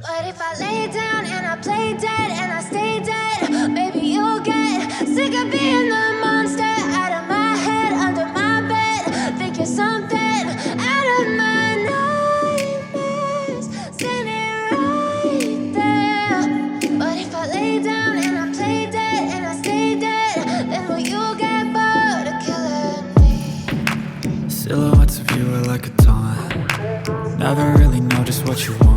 But if I lay down and I play dead and I stay dead, maybe you'll get sick of being the monster out of my head, under my bed. Think you're something out of my nightmares, standing right there. But if I lay down and I play dead and I stay dead, then will you get bored of killing me? Silhouettes of you are like a taunt. Never really know just what you want.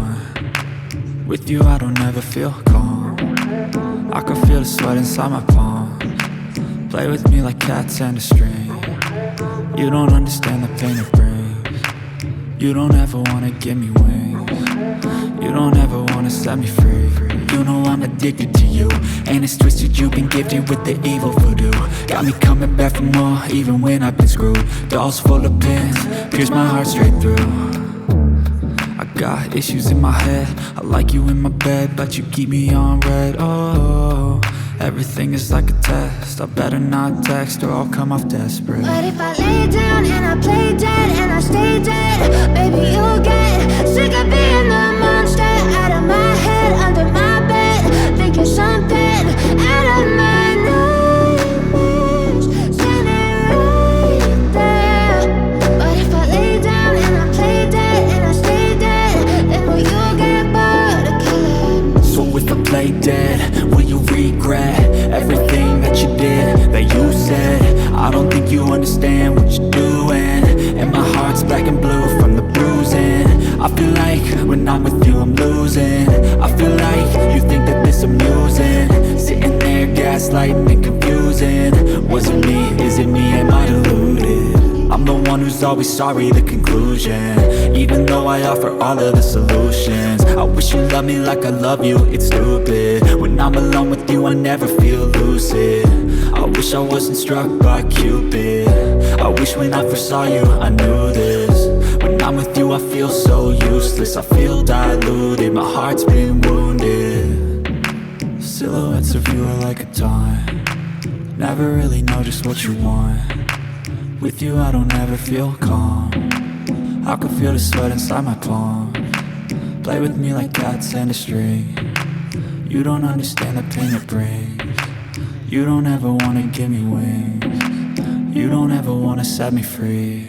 With you I don't ever feel calm. I can feel the sweat inside my palms. Play with me like cats and a string. You don't understand the pain it brings. You don't ever wanna give me wings. You don't ever wanna set me free. You know I'm addicted to you, and it's twisted, you've been gifted with the evil voodoo. Got me coming back for more, even when I've been screwed. Dolls full of pins, pierce my heart straight through. I got issues in my head, I like you in my bed, but you keep me on red. Oh, everything is like a test, I better not text or I'll come off desperate. But if I lay down and I play dead and I stay dead, maybe you'll get sick of being the monster out of my head, under my bed. Think you're something out of my nightmares, standing right there. But if I lay down and I play dead and I stay dead, then will you get bored of killing me? So if I play dead, will you regret everything that you did, that you said? I don't think you understand what you're doing, and my heart's black and blue from the bruising. I feel like when I'm with you I'm losing. I feel like you think that this amusing, sitting there gaslighting and confusing. Was it me? Is it me? Am I deluded? I'm the one who's always sorry, the conclusion, even though I offer all of the solutions. I wish you loved me like I love you, it's stupid. When I'm alone with you I never feel lucid. I wish I wasn't struck by Cupid. I wish when I first saw you I knew this. When I'm with you I feel so useless, I feel diluted, my heart's been wounded. Silhouettes of you are like a taunt. Never really know just what you want. With you I don't ever feel calm. I can feel the sweat inside my palms. Play with me like cats and a string. You don't understand the pain it brings. You don't ever wanna give me wings. You don't ever wanna set me free.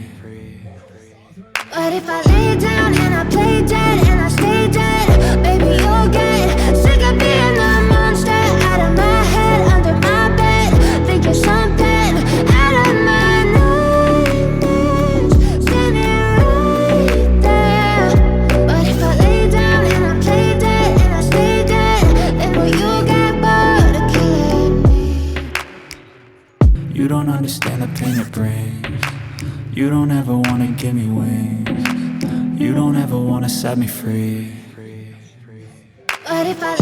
But if I lay down and I play dead and I stay dead, maybe you'll get sick of being the monster out of my head, under my bed. Think you're something out of my nightmares, standing right there. But if I lay down and I play dead and I stay dead, then will you get bored of killing me? You don't understand the pain it brings. You don't ever wanna give me wings. You don't ever wanna set me free. But if I